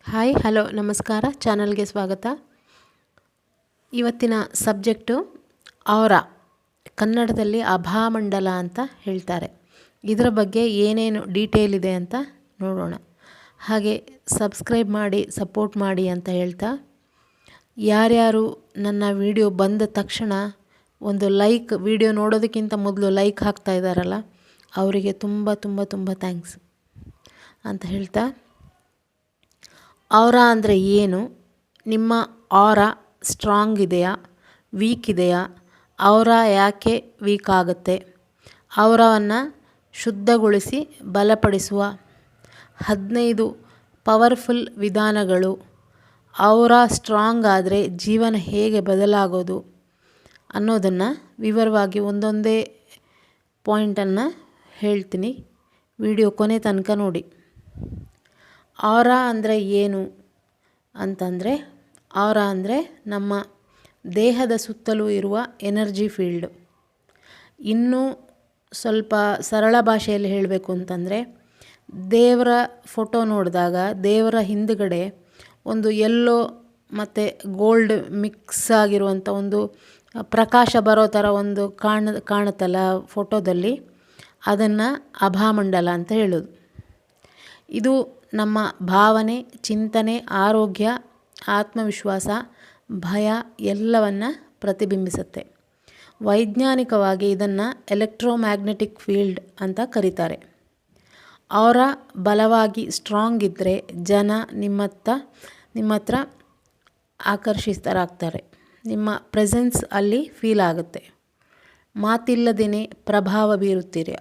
Hi hello ನಮಸ್ಕಾರ ಚಾನಲ್ಗೆ ಸ್ವಾಗತ. ಇವತ್ತಿನ ಸಬ್ಜೆಕ್ಟು ಔರಾ, ಕನ್ನಡದಲ್ಲಿ ಅಭಾಮಂಡಲ ಅಂತ ಹೇಳ್ತಾರೆ. ಇದರ ಬಗ್ಗೆ ಏನೇನು ಡೀಟೇಲ್ ಇದೆ ಅಂತ ನೋಡೋಣ. ಹಾಗೆ ಸಬ್ಸ್ಕ್ರೈಬ್ ಮಾಡಿ ಸಪೋರ್ಟ್ ಮಾಡಿ ಅಂತ ಹೇಳ್ತಾ, ಯಾರ್ಯಾರು ನನ್ನ ವಿಡಿಯೋ ಬಂದ ತಕ್ಷಣ ಒಂದು ಲೈಕ್, ವಿಡಿಯೋ ನೋಡೋದಕ್ಕಿಂತ ಮೊದಲು ಲೈಕ್ ಹಾಕ್ತಾ ಇದ್ದಾರಲ್ಲ, ಅವರಿಗೆ ತುಂಬ ತುಂಬ ತುಂಬ ಥ್ಯಾಂಕ್ಸ್ ಅಂತ ಹೇಳ್ತಾ, ಔರಾ ಅಂದರೆ ಏನು, ನಿಮ್ಮ ಔರಾ ಸ್ಟ್ರಾಂಗ್ ಇದೆಯಾ ವೀಕ್ ಇದೆಯಾ, ಔರಾ ಯಾಕೆ ವೀಕ್ ಆಗುತ್ತೆ, ಔರಾವನ್ನು ಶುದ್ಧಗೊಳಿಸಿ ಬಲಪಡಿಸುವ 15 ಪವರ್ಫುಲ್ ವಿಧಾನಗಳು, ಔರಾ ಸ್ಟ್ರಾಂಗ್ ಆದರೆ ಜೀವನ ಹೇಗೆ ಬದಲಾಗೋದು ಅನ್ನೋದನ್ನು ವಿವರವಾಗಿ ಒಂದೊಂದೇ ಪಾಯಿಂಟನ್ನು ಹೇಳ್ತೀನಿ. ವಿಡಿಯೋ ಕೊನೆ ತನಕ ನೋಡಿ. ಔರಾ ಅಂದರೆ ಏನು ಅಂತಂದರೆ, ಔರಾ ಅಂದರೆ ನಮ್ಮ ದೇಹದ ಸುತ್ತಲೂ ಇರುವ ಎನರ್ಜಿ ಫೀಲ್ಡ್. ಇನ್ನೂ ಸ್ವಲ್ಪ ಸರಳ ಭಾಷೆಯಲ್ಲಿ ಹೇಳಬೇಕು ಅಂತಂದರೆ, ದೇವರ ಫೋಟೋ ನೋಡಿದಾಗ ದೇವರ ಹಿಂದುಗಡೆ ಒಂದು ಯೆಲ್ಲೋ ಮತ್ತು ಗೋಲ್ಡ್ ಮಿಕ್ಸ್ ಆಗಿರುವಂಥ ಒಂದು ಪ್ರಕಾಶ ಬರೋ ಥರ ಒಂದು ಕಾಣುತ್ತಲ್ಲ ಫೋಟೋದಲ್ಲಿ, ಅದನ್ನು ಅಭಾಮಂಡಲ ಅಂತ ಹೇಳೋದು. ಇದು ನಮ್ಮ ಭಾವನೆ, ಚಿಂತನೆ, ಆರೋಗ್ಯ, ಆತ್ಮವಿಶ್ವಾಸ, ಭಯ ಎಲ್ಲವನ್ನು ಪ್ರತಿಬಿಂಬಿಸುತ್ತೆ. ವೈಜ್ಞಾನಿಕವಾಗಿ ಇದನ್ನು ಎಲೆಕ್ಟ್ರೋಮ್ಯಾಗ್ನೆಟಿಕ್ ಫೀಲ್ಡ್ ಅಂತ ಕರೀತಾರೆ. ಔರಾ ಬಲವಾಗಿ ಸ್ಟ್ರಾಂಗ್ ಇದ್ದರೆ ಜನ ನಿಮ್ಮ ಹತ್ರ ಆಕರ್ಷಿತರಾಗ್ತಾರೆ. ನಿಮ್ಮ ಪ್ರೆಸೆನ್ಸ್ ಅಲ್ಲಿ ಫೀಲ್ ಆಗುತ್ತೆ. ಮಾತಿಲ್ಲದೇ ಪ್ರಭಾವ ಬೀರುತ್ತೀರಿ.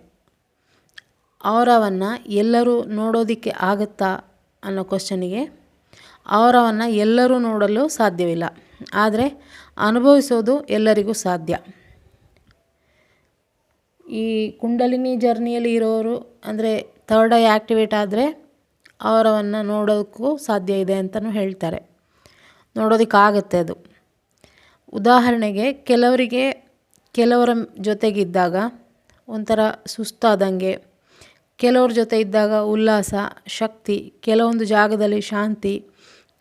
ಔರಾವನ್ನು ಎಲ್ಲರೂ ನೋಡೋದಕ್ಕೆ ಆಗುತ್ತಾ ಅನ್ನೋ ಕ್ವಶನಿಗೆ, ಔರಾವನ್ನು ಎಲ್ಲರೂ ನೋಡಲು ಸಾಧ್ಯವಿಲ್ಲ, ಆದರೆ ಅನುಭವಿಸೋದು ಎಲ್ಲರಿಗೂ ಸಾಧ್ಯ. ಈ ಕುಂಡಲಿನಿ ಜರ್ನಿಯಲ್ಲಿ ಇರೋರು, ಅಂದರೆ ಥರ್ಡ್ ಐ ಆ್ಯಕ್ಟಿವೇಟ್ ಆದರೆ ಔರಾವನ್ನು ನೋಡೋದಕ್ಕೂ ಸಾಧ್ಯ ಇದೆ ಅಂತಲೂ ಹೇಳ್ತಾರೆ. ನೋಡೋದಕ್ಕಾಗತ್ತೆ ಅದು. ಉದಾಹರಣೆಗೆ, ಕೆಲವರ ಜೊತೆಗಿದ್ದಾಗ ಒಂಥರ ಸುಸ್ತಾದಂಗೆ, ಕೆಲವ್ರ ಜೊತೆ ಇದ್ದಾಗ ಉಲ್ಲಾಸ, ಶಕ್ತಿ, ಕೆಲವೊಂದು ಜಾಗದಲ್ಲಿ ಶಾಂತಿ,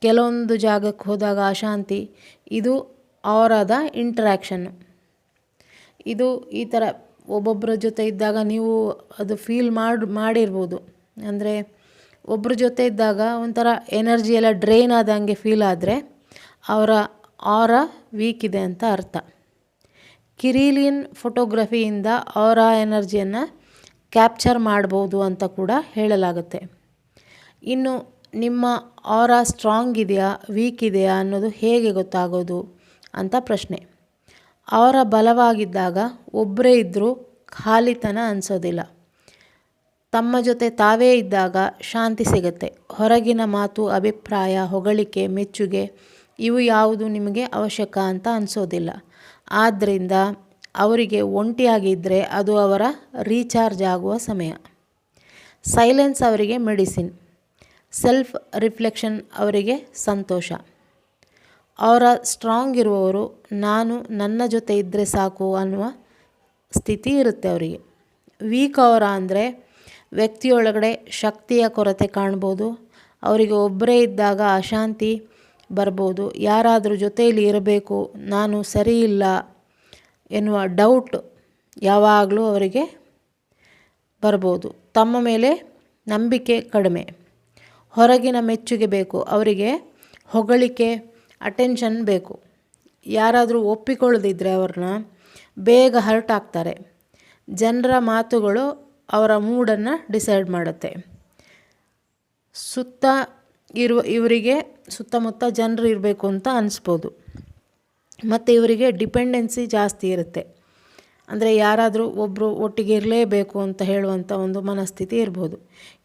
ಕೆಲವೊಂದು ಜಾಗಕ್ಕೆ ಹೋದಾಗ ಅಶಾಂತಿ. ಇದು ಔರಾದ ಇಂಟ್ರ್ಯಾಕ್ಷನ್ನು. ಇದು ಈ ಥರ ಒಬ್ಬೊಬ್ಬರ ಜೊತೆ ಇದ್ದಾಗ ನೀವು ಅದು ಫೀಲ್ ಮಾಡಿರ್ಬೋದು. ಅಂದರೆ ಒಬ್ಬರ ಜೊತೆ ಇದ್ದಾಗ ಒಂಥರ ಎನರ್ಜಿ ಎಲ್ಲ ಡ್ರೈನ್ ಆದಂಗೆ ಫೀಲ್ ಆದರೆ ಅವರ ಔರಾ ವೀಕ್ ಇದೆ ಅಂತ ಅರ್ಥ. ಕಿರಿಲಿಯನ್ ಫೋಟೋಗ್ರಫಿಯಿಂದ ಔರಾ ಎನರ್ಜಿಯನ್ನು ಕ್ಯಾಪ್ಚರ್ ಮಾಡ್ಬೋದು ಅಂತ ಕೂಡ ಹೇಳಲಾಗುತ್ತೆ. ಇನ್ನು ನಿಮ್ಮ ಔರಾ ಸ್ಟ್ರಾಂಗ್ ಇದೆಯಾ ವೀಕ್ ಇದೆಯಾ ಅನ್ನೋದು ಹೇಗೆ ಗೊತ್ತಾಗೋದು ಅಂತ ಪ್ರಶ್ನೆ. ಔರಾ ಬಲವಾಗಿದ್ದಾಗ ಒಬ್ಬರೇ ಇದ್ದರೂ ಖಾಲಿತನ ಅನಿಸೋದಿಲ್ಲ. ತಮ್ಮ ಜೊತೆ ತಾವೇ ಇದ್ದಾಗ ಶಾಂತಿ ಸಿಗುತ್ತೆ. ಹೊರಗಿನ ಮಾತು, ಅಭಿಪ್ರಾಯ, ಹೊಗಳಿಕೆ, ಮೆಚ್ಚುಗೆ ಇವು ಯಾವುದು ನಿಮಗೆ ಅವಶ್ಯಕ ಅಂತ ಅನಿಸೋದಿಲ್ಲ. ಆದ್ದರಿಂದ ಅವರಿಗೆ ಒಂಟಿಯಾಗಿದ್ದರೆ ಅದು ಅವರ ರೀಚಾರ್ಜ್ ಆಗುವ ಸಮಯ. ಸೈಲೆನ್ಸ್ ಅವರಿಗೆ ಮೆಡಿಸಿನ್, ಸೆಲ್ಫ್ ರಿಫ್ಲೆಕ್ಷನ್ ಅವರಿಗೆ ಸಂತೋಷ. ಔರಾ ಸ್ಟ್ರಾಂಗ್ ಇರುವವರು ನನ್ನ ಜೊತೆ ಇದ್ದರೆ ಸಾಕು ಅನ್ನುವ ಸ್ಥಿತಿ ಇರುತ್ತೆ ಅವರಿಗೆ. ವೀಕ್ ಔರಾ ಅಂದರೆ ವ್ಯಕ್ತಿಯೊಳಗಡೆ ಶಕ್ತಿಯ ಕೊರತೆ ಕಾಣ್ಬೋದು. ಅವರಿಗೆ ಒಬ್ಬರೇ ಇದ್ದಾಗ ಅಶಾಂತಿ ಬರ್ಬೋದು. ಯಾರಾದರೂ ಜೊತೆಯಲ್ಲಿ ಇರಬೇಕು, ನಾನು ಸರಿ ಇಲ್ಲ ಎನ್ನುವ ಡೌಟ್ ಯಾವಾಗಲೂ ಅವರಿಗೆ ಬರ್ಬೋದು. ತಮ್ಮ ಮೇಲೆ ನಂಬಿಕೆ ಕಡಿಮೆ. ಹೊರಗಿನ ಮೆಚ್ಚುಗೆ ಬೇಕು ಅವರಿಗೆ, ಹೊಗಳಿಕೆ, ಅಟೆನ್ಷನ್ ಬೇಕು. ಯಾರಾದರೂ ಒಪ್ಪಿಕೊಳ್ಳದಿದ್ದರೆ ಅವ್ರನ್ನ ಬೇಗ ಹರ್ಟ್ ಆಗ್ತಾರೆ. ಜನರ ಮಾತುಗಳು ಅವರ ಮೂಡನ್ನು ಡಿಸೈಡ್ ಮಾಡುತ್ತೆ. ಇವರಿಗೆ ಸುತ್ತಮುತ್ತ ಜನರು ಇರಬೇಕು ಅಂತ ಅನಿಸ್ಬೋದು. ಮತ್ತು ಇವರಿಗೆ ಡಿಪೆಂಡೆನ್ಸಿ ಜಾಸ್ತಿ ಇರುತ್ತೆ. ಅಂದರೆ ಯಾರಾದರೂ ಒಬ್ಬರು ಒಟ್ಟಿಗೆ ಇರಲೇಬೇಕು ಅಂತ ಹೇಳುವಂಥ ಒಂದು ಮನಸ್ಥಿತಿ ಇರ್ಬೋದು.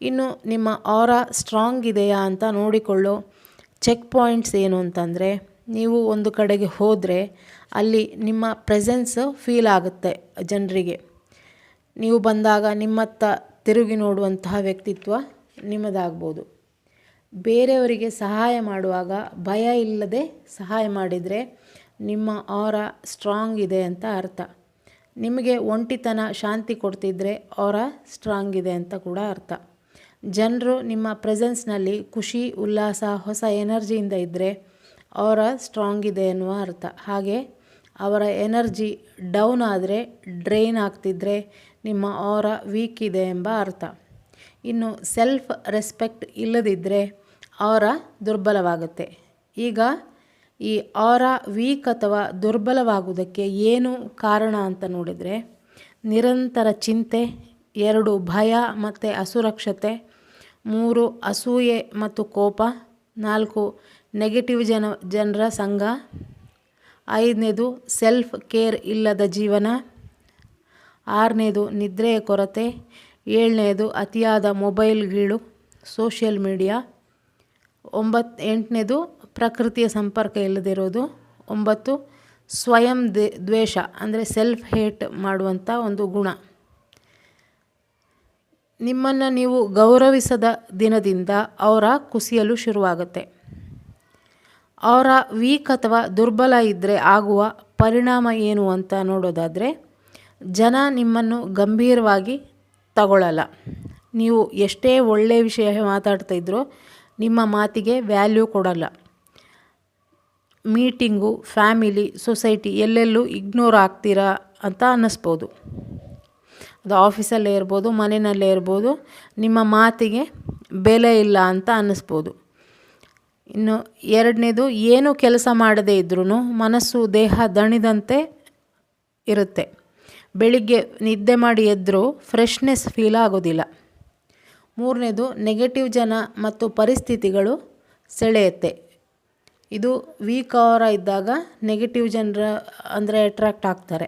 ಇನ್ನು ನಿಮ್ಮ ಔರಾ ಸ್ಟ್ರಾಂಗ್ ಇದೆಯಾ ಅಂತ ನೋಡಿಕೊಳ್ಳೋ ಚೆಕ್ ಪಾಯಿಂಟ್ಸ್ ಏನು ಅಂತಂದರೆ, ನೀವು ಒಂದು ಕಡೆಗೆ ಹೋದರೆ ಅಲ್ಲಿ ನಿಮ್ಮ ಪ್ರೆಸೆನ್ಸ್ ಫೀಲ್ ಆಗುತ್ತೆ ಜನರಿಗೆ. ನೀವು ಬಂದಾಗ ನಿಮ್ಮತ್ತ ತಿರುಗಿ ನೋಡುವಂತಹ ವ್ಯಕ್ತಿತ್ವ ನಿಮ್ಮದಾಗ್ಬೋದು. ಬೇರೆಯವರಿಗೆ ಸಹಾಯ ಮಾಡುವಾಗ ಭಯ ಇಲ್ಲದೆ ಸಹಾಯ ಮಾಡಿದರೆ ನಿಮ್ಮ ಔರಾ ಸ್ಟ್ರಾಂಗ್ ಇದೆ ಅಂತ ಅರ್ಥ. ನಿಮಗೆ ಒಂಟಿತನ ಶಾಂತಿ ಕೊಡ್ತಿದ್ರೆ ಔರಾ ಸ್ಟ್ರಾಂಗ್ ಇದೆ ಅಂತ ಕೂಡ ಅರ್ಥ. ಜನರು ನಿಮ್ಮ ಪ್ರೆಸೆನ್ಸ್ನಲ್ಲಿ ಖುಷಿ, ಉಲ್ಲಾಸ, ಹೊಸ ಎನರ್ಜಿಯಿಂದ ಇದ್ದರೆ ಅವರ ಸ್ಟ್ರಾಂಗ್ ಇದೆ ಎನ್ನುವ ಅರ್ಥ. ಹಾಗೆ ಅವರ ಎನರ್ಜಿ ಡೌನ್ ಆದರೆ, ಡ್ರೈನ್ ಆಗ್ತಿದ್ರೆ ನಿಮ್ಮ ಅವರ ವೀಕ್ ಇದೆ ಎಂಬ ಅರ್ಥ. ಇನ್ನು ಸೆಲ್ಫ್ ರೆಸ್ಪೆಕ್ಟ್ ಇಲ್ಲದಿದ್ದರೆ ಅವರ ದುರ್ಬಲವಾಗುತ್ತೆ. ಈಗ ಈ ಅವರ ವೀಕ್ ಅಥವಾ ದುರ್ಬಲವಾಗುವುದಕ್ಕೆ ಏನು ಕಾರಣ ಅಂತ ನೋಡಿದರೆ, ನಿರಂತರ ಚಿಂತೆ, 2 ಭಯ ಮತ್ತು ಅಸುರಕ್ಷತೆ, 3 ಅಸೂಯೆ ಮತ್ತು ಕೋಪ, 4 ನೆಗೆಟಿವ್ ಜನರ ಸಂಘ, 5ನೇದು ಸೆಲ್ಫ್ ಕೇರ್ ಇಲ್ಲದ ಜೀವನ, 6ನೇದು ನಿದ್ರೆಯ ಕೊರತೆ, 7ನೇದು ಅತಿಯಾದ ಮೊಬೈಲ್ ಗೀಳು, ಸೋಷಿಯಲ್ ಮೀಡಿಯಾ, 8ನೇದು ಪ್ರಕೃತಿಯ ಸಂಪರ್ಕ ಇಲ್ಲದಿರೋದು, 9 ಸ್ವಯಂ ದ್ವೇಷ ಅಂದರೆ ಸೆಲ್ಫ್ ಹೇಟ್ ಮಾಡುವಂಥ ಒಂದು ಗುಣ. ನಿಮ್ಮನ್ನು ನೀವು ಗೌರವಿಸದ ದಿನದಿಂದ ಅವರ ಕುಸಿಯಲು ಶುರುವಾಗುತ್ತೆ. ಅವರ ವೀಕ್ ಅಥವಾ ದುರ್ಬಲ ಇದ್ದರೆ ಆಗುವ ಪರಿಣಾಮ ಏನು ಅಂತ ನೋಡೋದಾದರೆ, ಜನ ನಿಮ್ಮನ್ನು ಗಂಭೀರವಾಗಿ ತಗೊಳ್ಳಲ್ಲ. ನೀವು ಎಷ್ಟೇ ಒಳ್ಳೆಯ ವಿಷಯ ಮಾತಾಡ್ತಾ ಇದ್ರೂ ನಿಮ್ಮ ಮಾತಿಗೆ ವ್ಯಾಲ್ಯೂ ಕೊಡಲ್ಲ. ಮೀಟಿಂಗು, ಫ್ಯಾಮಿಲಿ, ಸೊಸೈಟಿ ಎಲ್ಲೆಲ್ಲೂ ಇಗ್ನೋರ್ ಆಗ್ತೀರಾ ಅಂತ ಅನ್ನಿಸ್ಬೋದು. ಅದು ಆಫೀಸಲ್ಲೇ ಇರ್ಬೋದು, ಮನೆಯಲ್ಲೇ ಇರ್ಬೋದು, ನಿಮ್ಮ ಮಾತಿಗೆ ಬೆಲೆ ಇಲ್ಲ ಅಂತ ಅನ್ನಿಸ್ಬೋದು. ಇನ್ನು 2ನೇದು, ಏನು ಕೆಲಸ ಮಾಡದೇ ಇದ್ರೂ ಮನಸ್ಸು, ದೇಹ ದಣಿದಂತೆ ಇರುತ್ತೆ. ಬೆಳಿಗ್ಗೆ ನಿದ್ದೆ ಮಾಡಿ ಎದ್ದರೂ ಫ್ರೆಶ್ನೆಸ್ ಫೀಲ್ ಆಗೋದಿಲ್ಲ. 3ನೇದು, ನೆಗೆಟಿವ್ ಜನ ಮತ್ತು ಪರಿಸ್ಥಿತಿಗಳು ಸೆಳೆಯುತ್ತೆ. ಇದು ವೀಕ್ ಅವರ ಇದ್ದಾಗ ನೆಗೆಟಿವ್ ಜನರ ಅಂದರೆ ಅಟ್ರ್ಯಾಕ್ಟ್ ಆಗ್ತಾರೆ.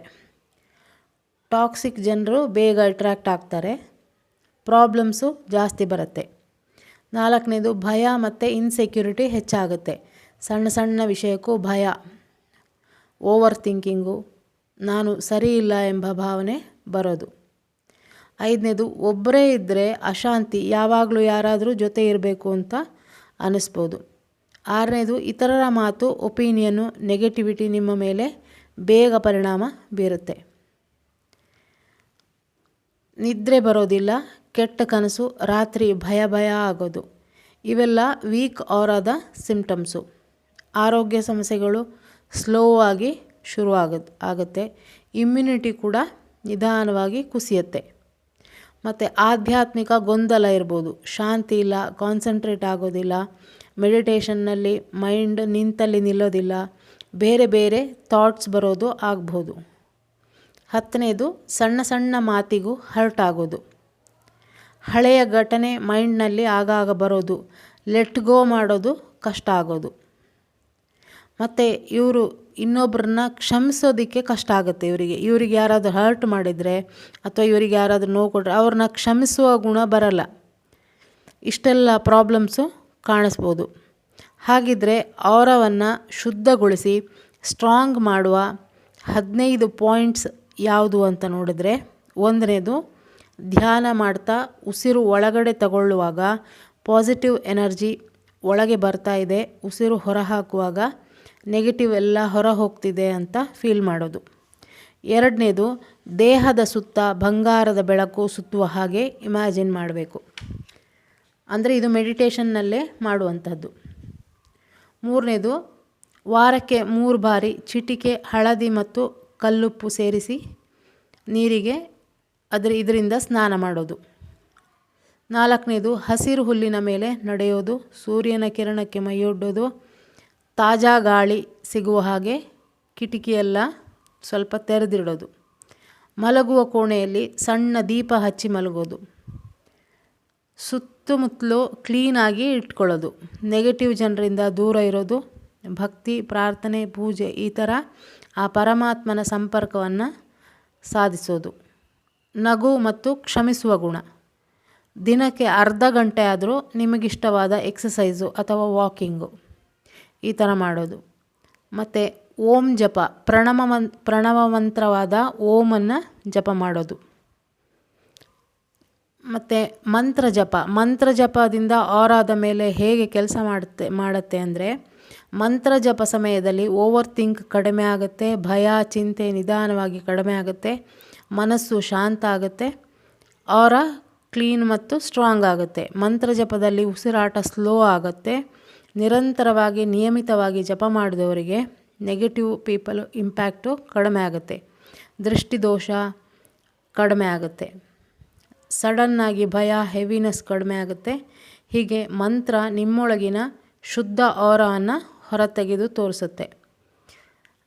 ಟಾಕ್ಸಿಕ್ ಜನರು ಬೇಗ ಅಟ್ರ್ಯಾಕ್ಟ್ ಆಗ್ತಾರೆ. ಪ್ರಾಬ್ಲಮ್ಸು ಜಾಸ್ತಿ ಬರುತ್ತೆ. 4ನೇದು, ಭಯ ಮತ್ತು ಇನ್ಸೆಕ್ಯೂರಿಟಿ ಹೆಚ್ಚಾಗುತ್ತೆ. ಸಣ್ಣ ಸಣ್ಣ ವಿಷಯಕ್ಕೂ ಭಯ, ಓವರ್ ಥಿಂಕಿಂಗು, ನಾನು ಸರಿ ಇಲ್ಲ ಎಂಬ ಭಾವನೆ ಬರೋದು. 5ನೇದು, ಒಬ್ಬರೇ ಇದ್ದರೆ ಅಶಾಂತಿ, ಯಾವಾಗಲೂ ಯಾರಾದರೂ ಜೊತೆ ಇರಬೇಕು ಅಂತ ಅನ್ನಿಸ್ಬೋದು. 6ನೇದು, ಇತರರ ಮಾತು, ಒಪಿನಿಯನ್ನು, ನೆಗೆಟಿವಿಟಿ ನಿಮ್ಮ ಮೇಲೆ ಬೇಗ ಪರಿಣಾಮ ಬೀರುತ್ತೆ. ನಿದ್ರೆ ಬರೋದಿಲ್ಲ, ಕೆಟ್ಟ ಕನಸು, ರಾತ್ರಿ ಭಯ ಆಗೋದು, ಇವೆಲ್ಲ ವೀಕ್ ಅವರಾದ ಸಿಂಪ್ಟಮ್ಸು. ಆರೋಗ್ಯ ಸಮಸ್ಯೆಗಳು ಸ್ಲೋ ಆಗಿ ಆಗುತ್ತೆ. ಇಮ್ಯುನಿಟಿ ಕೂಡ ನಿಧಾನವಾಗಿ ಕುಸಿಯುತ್ತೆ. ಮತ್ತು ಆಧ್ಯಾತ್ಮಿಕ ಗೊಂದಲ ಇರ್ಬೋದು, ಶಾಂತಿ ಇಲ್ಲ, ಕಾನ್ಸಂಟ್ರೇಟ್ ಆಗೋದಿಲ್ಲ, ಮೆಡಿಟೇಷನ್ನಲ್ಲಿ ಮೈಂಡ್ ನಿಂತಲ್ಲಿ ನಿಲ್ಲೋದಿಲ್ಲ, ಬೇರೆ ಬೇರೆ ಥಾಟ್ಸ್ ಬರೋದು ಆಗ್ಬೋದು. 10ನೇದು, ಸಣ್ಣ ಸಣ್ಣ ಮಾತಿಗೂ ಹರ್ಟ್ ಆಗೋದು. ಹಳೆಯ ಘಟನೆ ಮೈಂಡ್ನಲ್ಲಿ ಆಗಾಗ ಬರೋದು, ಲೆಟ್ ಗೋ ಮಾಡೋದು ಕಷ್ಟ ಆಗೋದು. ಮತ್ತು ಇವರು ಇನ್ನೊಬ್ಬರನ್ನ ಕ್ಷಮಿಸೋದಕ್ಕೆ ಕಷ್ಟ ಆಗುತ್ತೆ. ಇವರಿಗೆ ಯಾರಾದರೂ ಹರ್ಟ್ ಮಾಡಿದರೆ ಅಥವಾ ಇವರಿಗೆ ಯಾರಾದರೂ ನೋವು ಕೊಟ್ಟರೆ ಅವ್ರನ್ನ ಕ್ಷಮಿಸುವ ಗುಣ ಬರಲ್ಲ. ಇಷ್ಟೆಲ್ಲ ಪ್ರಾಬ್ಲಮ್ಸು ಕಾಣಿಸ್ಬೋದು. ಹಾಗಿದ್ದರೆ ಅವರವನ್ನು ಶುದ್ಧಗೊಳಿಸಿ ಸ್ಟ್ರಾಂಗ್ ಮಾಡುವ 15 ಪಾಯಿಂಟ್ಸ್ ಯಾವುದು ಅಂತ ನೋಡಿದರೆ, 1ನೇದು, ಧ್ಯಾನ ಮಾಡ್ತಾ ಉಸಿರು ಒಳಗಡೆ ತಗೊಳ್ಳುವಾಗ ಪಾಸಿಟಿವ್ ಎನರ್ಜಿ ಒಳಗೆ ಬರ್ತಾ ಇದೆ, ಉಸಿರು ಹೊರ ಹಾಕುವಾಗ ನೆಗೆಟಿವ್ ಎಲ್ಲ ಹೊರ ಹೋಗ್ತಿದೆ ಅಂತ ಫೀಲ್ ಮಾಡೋದು. 2ನೇದು, ದೇಹದ ಸುತ್ತ ಬಂಗಾರದ ಬೆಳಕು ಸುತ್ತುವ ಹಾಗೆ ಇಮ್ಯಾಜಿನ್ ಮಾಡಬೇಕು. ಅಂದರೆ ಇದು ಮೆಡಿಟೇಷನ್ನಲ್ಲೇ ಮಾಡುವಂಥದ್ದು. 3ನೇದು, ವಾರಕ್ಕೆ 3 ಬಾರಿ ಚಿಟಿಕೆ ಹಳದಿ ಮತ್ತು ಕಲ್ಲುಪ್ಪು ಸೇರಿಸಿ ನೀರಿಗೆ ಇದರಿಂದ ಸ್ನಾನ ಮಾಡೋದು. 4ನೇದು, ಹಸಿರು ಹುಲ್ಲಿನ ಮೇಲೆ ನಡೆಯೋದು, ಸೂರ್ಯನ ಕಿರಣಕ್ಕೆ ಮೈಯೊಡ್ಡೋದು, ತಾಜಾ ಗಾಳಿ ಸಿಗುವ ಹಾಗೆ ಕಿಟಕಿಯೆಲ್ಲ ಸ್ವಲ್ಪ ತೆರೆದಿಡೋದು, ಮಲಗುವ ಕೋಣೆಯಲ್ಲಿ ಸಣ್ಣ ದೀಪ ಹಚ್ಚಿ ಮಲಗೋದು, ಸುತ್ತಮುತ್ತಲು ಕ್ಲೀನಾಗಿ ಇಟ್ಕೊಳ್ಳೋದು, ನೆಗೆಟಿವ್ ಜನರಿಂದ ದೂರ ಇರೋದು, ಭಕ್ತಿ, ಪ್ರಾರ್ಥನೆ, ಪೂಜೆ ಈ ಥರ ಆ ಪರಮಾತ್ಮನ ಸಂಪರ್ಕವನ್ನು ಸಾಧಿಸೋದು. ನಗು ಮತ್ತು ಕ್ಷಮಿಸುವ ಗುಣ, ದಿನಕ್ಕೆ ಅರ್ಧ ಗಂಟೆ ಆದರೂ ನಿಮಗಿಷ್ಟವಾದ ಎಕ್ಸಸೈಸು ಅಥವಾ ವಾಕಿಂಗು ಈ ಥರ ಮಾಡೋದು. ಮತ್ತು ಓಂ ಜಪ, ಪ್ರಣವ ಮಂತ್ರವಾದ ಓಮನ್ನು ಜಪ ಮಾಡೋದು. ಮತ್ತು ಮಂತ್ರ ಜಪದಿಂದ ಆರಾದ ಮೇಲೆ ಹೇಗೆ ಕೆಲಸ ಮಾಡುತ್ತೆ ಅಂದರೆ, ಮಂತ್ರ ಜಪ ಸಮಯದಲ್ಲಿ ಓವರ್ ಥಿಂಕ್ ಕಡಿಮೆ ಆಗುತ್ತೆ, ಭಯ ಚಿಂತೆ ನಿಧಾನವಾಗಿ ಕಡಿಮೆ ಆಗುತ್ತೆ, ಮನಸ್ಸು ಶಾಂತ ಆಗುತ್ತೆ, ಅವರ ಕ್ಲೀನ್ ಮತ್ತು ಸ್ಟ್ರಾಂಗ್ ಆಗುತ್ತೆ. ಮಂತ್ರ ಜಪದಲ್ಲಿ ಉಸಿರಾಟ ಸ್ಲೋ ಆಗುತ್ತೆ. ನಿರಂತರವಾಗಿ ನಿಯಮಿತವಾಗಿ ಜಪ ಮಾಡಿದವರಿಗೆ ನೆಗೆಟಿವ್ ಪೀಪಲ್ ಇಂಪ್ಯಾಕ್ಟು ಕಡಿಮೆ ಆಗುತ್ತೆ. ದೃಷ್ಟಿದೋಷ ಕಡಿಮೆ ಆಗುತ್ತೆ. ಸಡನ್ನಾಗಿ ಭಯ, ಹೆವಿನೆಸ್ ಕಡಿಮೆ ಆಗುತ್ತೆ. ಹೀಗೆ ಮಂತ್ರ ನಿಮ್ಮೊಳಗಿನ ಶುದ್ಧ ಆರಾವನ್ನು ಹೊರತೆಗೆದು ತೋರಿಸುತ್ತೆ.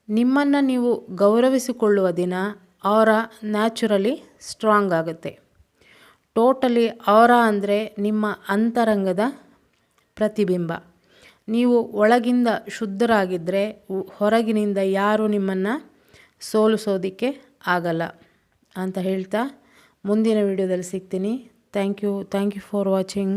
ನಿಮ್ಮನ್ನು ನೀವು ಗೌರವಿಸಿಕೊಳ್ಳುವ ದಿನ ಆರಾ ನ್ಯಾಚುರಲಿ ಸ್ಟ್ರಾಂಗ್ ಆಗುತ್ತೆ. ಟೋಟಲಿ ಆರಾ ಅಂದರೆ ನಿಮ್ಮ ಅಂತರಂಗದ ಪ್ರತಿಬಿಂಬ. ನೀವು ಒಳಗಿಂದ ಶುದ್ಧರಾಗಿದ್ದರೆ ಹೊರಗಿನಿಂದ ಯಾರೂ ನಿಮ್ಮನ್ನು ಸೋಲಿಸೋದಕ್ಕೆ ಆಗಲ್ಲ ಅಂತ ಹೇಳ್ತಾ ಮುಂದಿನ ವಿಡಿಯೋದಲ್ಲಿ ಸಿಗ್ತೀನಿ. Thank you for watching.